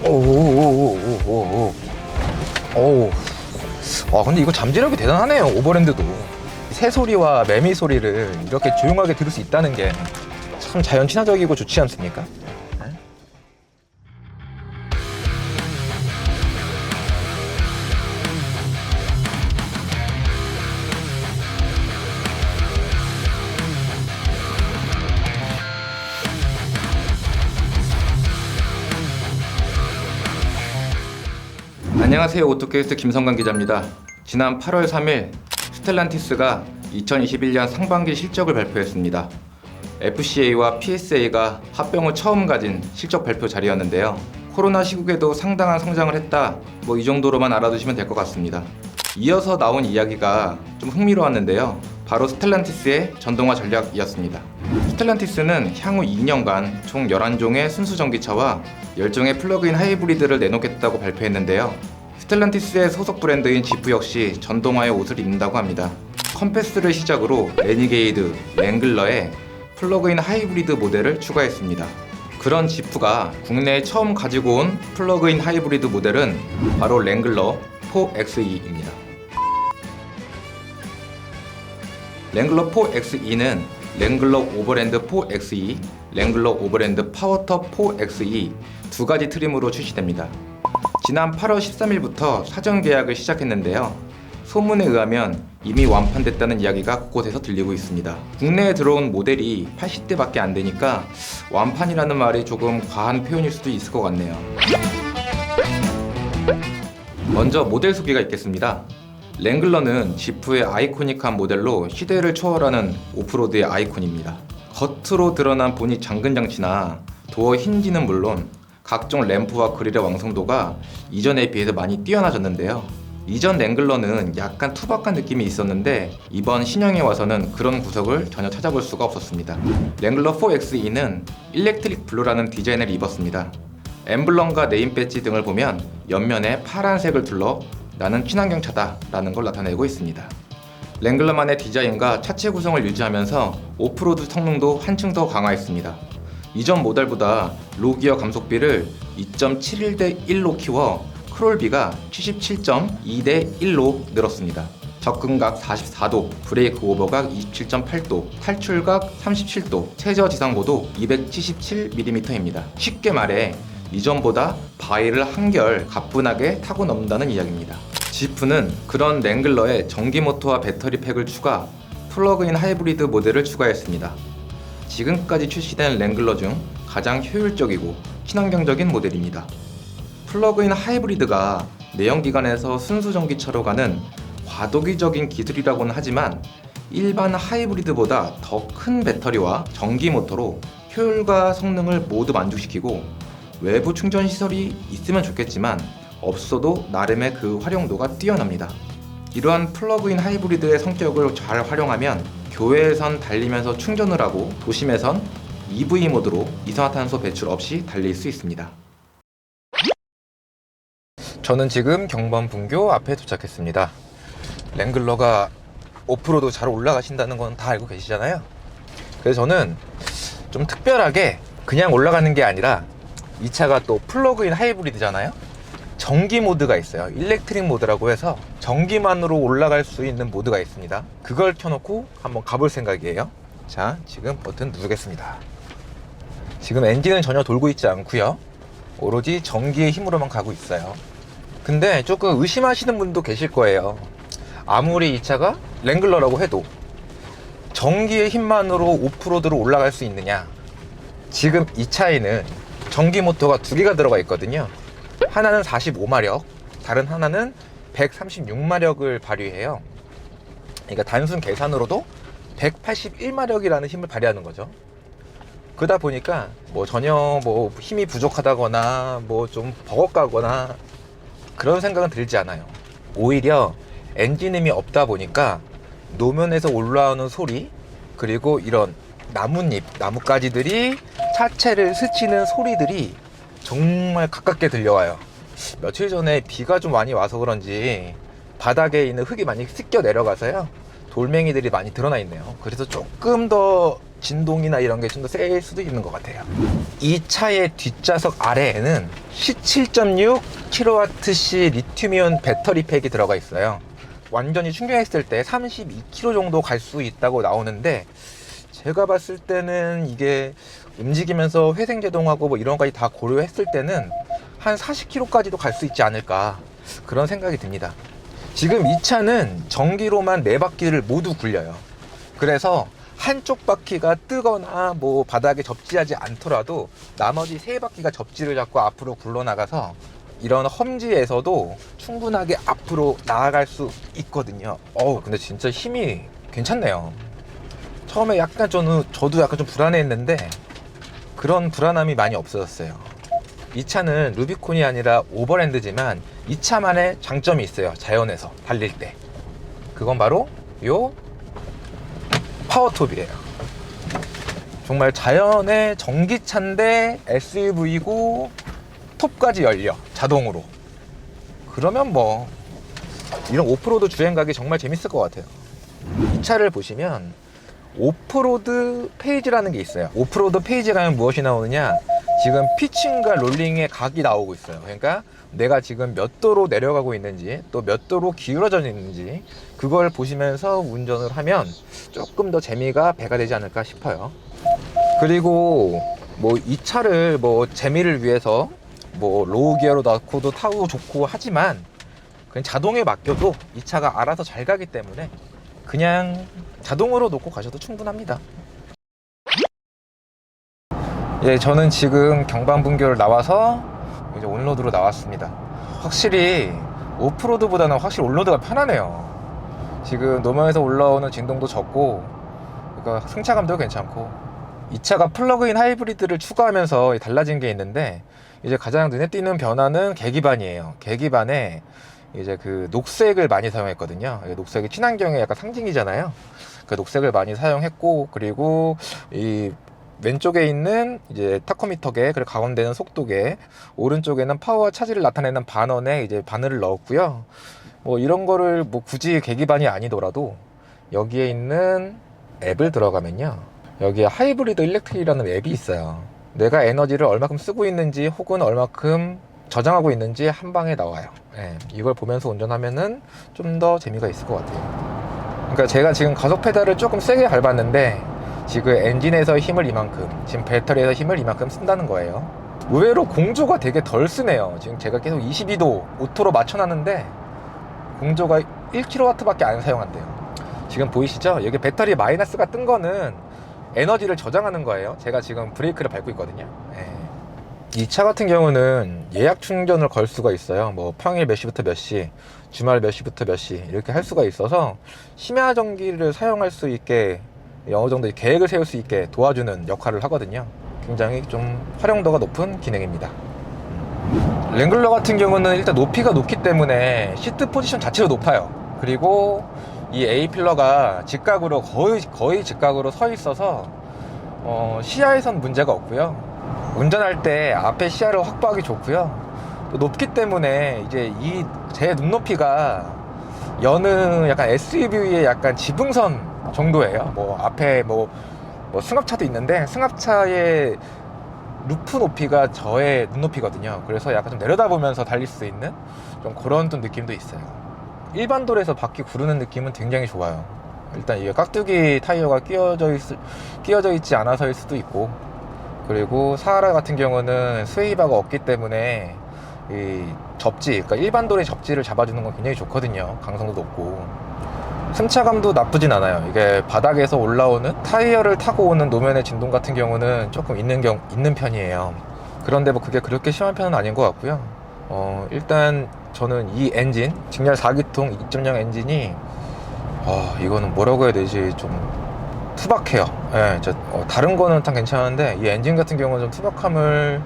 오오오오오오. 오. 아, 근데 이거 잠재력이 대단하네요. 오버랜드도. 새소리와 매미 소리를 이렇게 조용하게 들을 수 있다는 게 참 자연 친화적이고 좋지 않습니까? 네? 안녕하세요. 오토캐스트 김성관 기자입니다. 지난 8월 3일 스텔란티스가 2021년 상반기 실적을 발표했습니다. FCA와 PSA가 합병을 처음 가진 실적 발표 자리였는데요. 코로나 시국에도 상당한 성장을 했다, 이 정도로만 알아두시면 될 것 같습니다. 이어서 나온 이야기가 좀 흥미로웠는데요. 바로 스텔란티스의 전동화 전략이었습니다. 스텔란티스는 향후 2년간 총 11종의 순수 전기차와 10종의 플러그인 하이브리드를 내놓겠다고 발표했는데요. 스텔란티스의 소속 브랜드인 지프 역시 전동화의 옷을 입는다고 합니다. 컴패스를 시작으로 레니게이드, 랭글러에 플러그인 하이브리드 모델을 추가했습니다. 그런 지프가 국내에 처음 가지고 온 플러그인 하이브리드 모델은 바로 랭글러 4XE입니다. 랭글러 4XE는 랭글러 오버랜드 4XE, 랭글러 오버랜드 파워터 4XE 두 가지 트림으로 출시됩니다. 지난 8월 13일부터 사전 계약을 시작했는데요. 소문에 의하면 이미 완판됐다는 이야기가 곳곳에서 들리고 있습니다. 국내에 들어온 모델이 80대밖에 안 되니까 완판이라는 말이 조금 과한 표현일 수도 있을 것 같네요. 먼저 모델 소개가 있겠습니다. 랭글러는 지프의 아이코닉한 모델로 시대를 초월하는 오프로드의 아이콘입니다. 겉으로 드러난 보닛 잠근 장치나 도어 힌지는 물론 각종 램프와 그릴의 완성도가 이전에 비해서 많이 뛰어나졌는데요. 이전 랭글러는 약간 투박한 느낌이 있었는데 이번 신형에 와서는 그런 구석을 전혀 찾아볼 수가 없었습니다. 랭글러 4XE는 일렉트릭 블루라는 디자인을 입었습니다. 엠블럼과 네임 배지 등을 보면 옆면에 파란색을 둘러 나는 친환경차다 라는 걸 나타내고 있습니다. 랭글러만의 디자인과 차체 구성을 유지하면서 오프로드 성능도 한층 더 강화했습니다. 이전 모델보다 로기어 감속비를 2.71대 1로 키워 크롤비가 77.2대 1로 늘었습니다. 접근각 44도, 브레이크 오버각 27.8도, 탈출각 37도, 최저 지상고도 277mm입니다. 쉽게 말해 이전보다 바위를 한결 가뿐하게 타고 넘는다는 이야기입니다. 지프는 그런 랭글러에 전기 모터와 배터리 팩을 추가, 플러그인 하이브리드 모델을 추가했습니다. 지금까지 출시된 랭글러 중 가장 효율적이고 친환경적인 모델입니다. 플러그인 하이브리드가 내연기관에서 순수 전기차로 가는 과도기적인 기술이라고는 하지만 일반 하이브리드보다 더 큰 배터리와 전기 모터로 효율과 성능을 모두 만족시키고 외부 충전 시설이 있으면 좋겠지만 없어도 나름의 그 활용도가 뛰어납니다. 이러한 플러그인 하이브리드의 성격을 잘 활용하면 교외에선 달리면서 충전을 하고 도심에선 EV 모드로 이산화탄소 배출 없이 달릴 수 있습니다. 저는 지금 경번 분교 앞에 도착했습니다. 랭글러가 오프로드 잘 올라가신다는 건 다 알고 계시잖아요. 그래서 저는 좀 특별하게 그냥 올라가는 게 아니라 이 차가 또 플러그인 하이브리드잖아요. 전기 모드가 있어요. 일렉트릭 모드라고 해서 전기만으로 올라갈 수 있는 모드가 있습니다. 그걸 켜놓고 한번 가볼 생각이에요. 자, 지금 버튼 누르겠습니다. 지금 엔진은 전혀 돌고 있지 않고요. 오로지 전기의 힘으로만 가고 있어요. 근데 조금 의심하시는 분도 계실 거예요. 아무리 이 차가 랭글러라고 해도 전기의 힘만으로 오프로드로 올라갈 수 있느냐? 지금 이 차에는 전기 모터가 두 개가 들어가 있거든요. 하나는 45마력, 다른 하나는 136마력을 발휘해요. 그러니까 단순 계산으로도 181마력이라는 힘을 발휘하는 거죠. 그러다 보니까 전혀 힘이 부족하다거나 좀 버겁가거나 그런 생각은 들지 않아요. 오히려 엔진 힘이 없다 보니까 노면에서 올라오는 소리, 그리고 이런 나뭇잎, 나뭇가지들이 차체를 스치는 소리들이 정말 가깝게 들려와요. 며칠 전에 비가 좀 많이 와서 그런지 바닥에 있는 흙이 많이 씻겨 내려가서요, 돌멩이들이 많이 드러나 있네요. 그래서 조금 더 진동이나 이런 게 좀 더 셀 수도 있는 것 같아요. 이 차의 뒷좌석 아래에는 17.6kWh 리튬이온 배터리 팩이 들어가 있어요. 완전히 충전했을 때 32km 정도 갈 수 있다고 나오는데, 제가 봤을 때는 이게 움직이면서 회생제동하고 뭐 이런 것까지 다 고려했을 때는 한 40km까지도 갈 수 있지 않을까, 그런 생각이 듭니다. 지금 이 차는 전기로만 4바퀴를 모두 굴려요. 그래서 한쪽 바퀴가 뜨거나 뭐 바닥에 접지하지 않더라도 나머지 3바퀴가 접지를 잡고 앞으로 굴러나가서 이런 험지에서도 충분하게 앞으로 나아갈 수 있거든요. 근데 진짜 힘이 괜찮네요. 처음에 약간 저도 약간 좀 불안해했는데 그런 불안함이 많이 없어졌어요. 이 차는 루비콘이 아니라 오버랜드지만 이 차만의 장점이 있어요. 자연에서 달릴 때. 그건 바로 요 파워톱이래요. 정말 자연의 전기차인데 SUV고 톱까지 열려, 자동으로. 그러면 뭐 이런 오프로드 주행 가기 정말 재밌을 것 같아요. 이 차를 보시면 오프로드 페이지라는 게 있어요. 오프로드 페이지 가면 무엇이 나오느냐, 지금 피칭과 롤링의 각이 나오고 있어요. 그러니까 내가 지금 몇 도로 내려가고 있는지, 또 몇 도로 기울어져 있는지, 그걸 보시면서 운전을 하면 조금 더 재미가 배가 되지 않을까 싶어요. 그리고 뭐 이 차를 뭐 재미를 위해서 뭐 로우 기어로 넣고도 타고 좋고 하지만, 그냥 자동에 맡겨도 이 차가 알아서 잘 가기 때문에 그냥 자동으로 놓고 가셔도 충분합니다. 예, 저는 지금 경반분교를 나와서 이제 온로드로 나왔습니다. 확실히 오프로드보다는 확실히 온로드가 편하네요. 지금 노면에서 올라오는 진동도 적고, 그러니까 승차감도 괜찮고. 이 차가 플러그인 하이브리드를 추가하면서 달라진 게 있는데, 이제 가장 눈에 띄는 변화는 계기반이에요. 계기반에 이제 그 녹색을 많이 사용했거든요. 녹색이 친환경의 약간 상징이잖아요. 그 녹색을 많이 사용했고, 그리고 이 왼쪽에 있는 이제 타코미터계, 그리고 가운데는 속도계, 오른쪽에는 파워와 차지를 나타내는 반원에 이제 바늘을 넣었고요. 뭐 이런 거를 뭐 굳이 계기반이 아니더라도 여기에 있는 앱을 들어가면요, 여기에 하이브리드 일렉트릭이라는 앱이 있어요. 내가 에너지를 얼마큼 쓰고 있는지 혹은 얼마큼 저장하고 있는지 한 방에 나와요. 예, 이걸 보면서 운전하면은 좀 더 재미가 있을 것 같아요. 그러니까 제가 지금 가속 페달을 조금 세게 밟았는데 지금 엔진에서 힘을 이만큼, 지금 배터리에서 힘을 이만큼 쓴다는 거예요. 의외로 공조가 되게 덜 쓰네요. 지금 제가 계속 22도 오토로 맞춰놨는데 공조가 1kW 밖에 안 사용한대요. 지금 보이시죠? 여기 배터리 마이너스가 뜬 거는 에너지를 저장하는 거예요. 제가 지금 브레이크를 밟고 있거든요. 이 차 같은 경우는 예약 충전을 걸 수가 있어요. 뭐 평일 몇 시부터 몇 시, 주말 몇 시부터 몇 시, 이렇게 할 수가 있어서 심야 전기를 사용할 수 있게, 어느 정도 계획을 세울 수 있게 도와주는 역할을 하거든요. 굉장히 좀 활용도가 높은 기능입니다. 랭글러 같은 경우는 일단 높이가 높기 때문에 시트 포지션 자체가 높아요. 그리고 이 A필러가 직각으로 거의 직각으로 서 있어서 시야에선 문제가 없고요. 운전할 때 앞에 시야를 확보하기 좋고요. 또 높기 때문에 이제 제 눈높이가 여느 약간 SUV의 약간 지붕선 정도예요. 뭐 앞에 뭐 승합차도 있는데 승합차의 루프 높이가 저의 눈높이거든요. 그래서 약간 좀 내려다보면서 달릴 수 있는 좀 그런 좀 느낌도 있어요. 일반 도로에서 바퀴 구르는 느낌은 굉장히 좋아요. 일단 이게 깍두기 타이어가 끼어져 있지 않아서일 수도 있고, 그리고 사하라 같은 경우는 스웨이바가 없기 때문에 이 접지, 그러니까 일반 도로의 접지를 잡아주는 건 굉장히 좋거든요. 강성도 높고 승차감도 나쁘진 않아요. 이게 바닥에서 올라오는 타이어를 타고 오는 노면의 진동 같은 경우는 조금 있는 편이에요. 그런데 뭐 그게 그렇게 심한 편은 아닌 것 같고요. 일단 저는 이 엔진, 직렬 4기통 2.0 엔진이 이거는 뭐라고 해야 되지, 좀 투박해요. 예, 다른 거는 다 괜찮은데 이 엔진 같은 경우는 좀 투박함을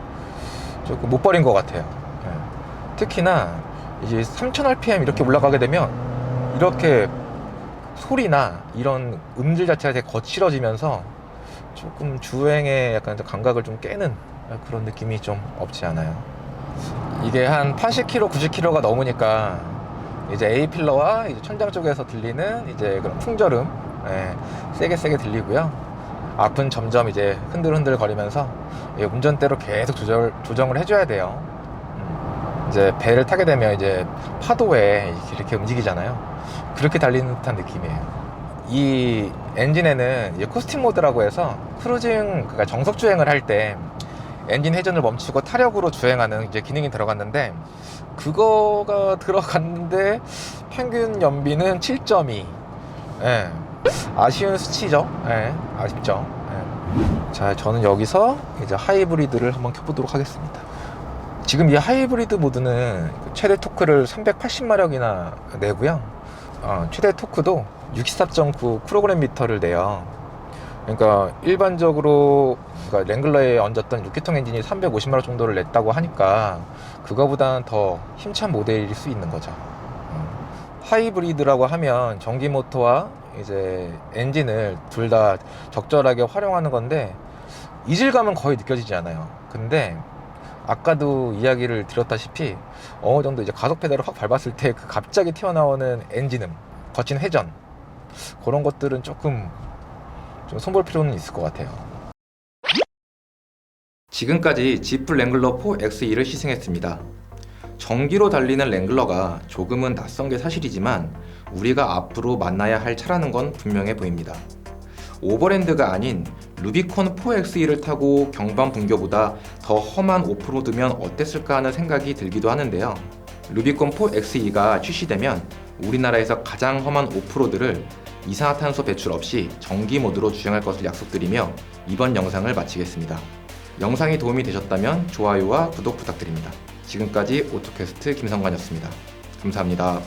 조금 못 버린 것 같아요. 예. 특히나 이제 3000rpm 이렇게 올라가게 되면 이렇게 소리나 이런 음질 자체가 되게 거칠어지면서 조금 주행에 약간 감각을 좀 깨는 그런 느낌이 좀 없지 않아요. 이게 한 80km, 90km가 넘으니까 이제 A필러와 이제 천장 쪽에서 들리는 이제 그런 풍절음, 세게 들리고요. 앞은 점점 이제 흔들흔들 거리면서 운전대로 계속 조정을 해줘야 돼요. 이제 배를 타게 되면 이제 파도에 이렇게 움직이잖아요. 그렇게 달리는 듯한 느낌이에요. 이 엔진에는 이제 코스팅 모드라고 해서 크루징, 그러니까 정석 주행을 할 때 엔진 회전을 멈추고 타력으로 주행하는 이제 기능이 들어갔는데, 그거가 들어갔는데 평균 연비는 7.2. 예. 아쉬운 수치죠. 예. 아쉽죠. 예. 자, 저는 여기서 이제 하이브리드를 한번 켜보도록 하겠습니다. 지금 이 하이브리드 모드는 최대 토크를 380마력이나 내고요. 최대 토크도 64.9 kgm를 내요. 그러니까 일반적으로 랭글러에 얹었던 6기통 엔진이 350마력 정도를 냈다고 하니까 그거보다는 더 힘찬 모델일 수 있는 거죠. 하이브리드라고 하면 전기 모터와 이제 엔진을 둘 다 적절하게 활용하는 건데 이질감은 거의 느껴지지 않아요. 근데 아까도 이야기를 드렸다시피 어느 정도 이제 가속 페달을 확 밟았을 때 그 갑자기 튀어나오는 엔진음, 거친 회전, 그런 것들은 조금 좀 손볼 필요는 있을 것 같아요. 지금까지 지프 랭글러 4XE를 시승했습니다. 전기로 달리는 랭글러가 조금은 낯선 게 사실이지만 우리가 앞으로 만나야 할 차라는 건 분명해 보입니다. 오버랜드가 아닌 루비콘 4XE를 타고 경반 분교보다 더 험한 오프로드면 어땠을까 하는 생각이 들기도 하는데요. 루비콘 4XE가 출시되면 우리나라에서 가장 험한 오프로드를 이산화탄소 배출 없이 전기 모드로 주행할 것을 약속드리며 이번 영상을 마치겠습니다. 영상이 도움이 되셨다면 좋아요와 구독 부탁드립니다. 지금까지 오토캐스트 김성관이었습니다. 감사합니다.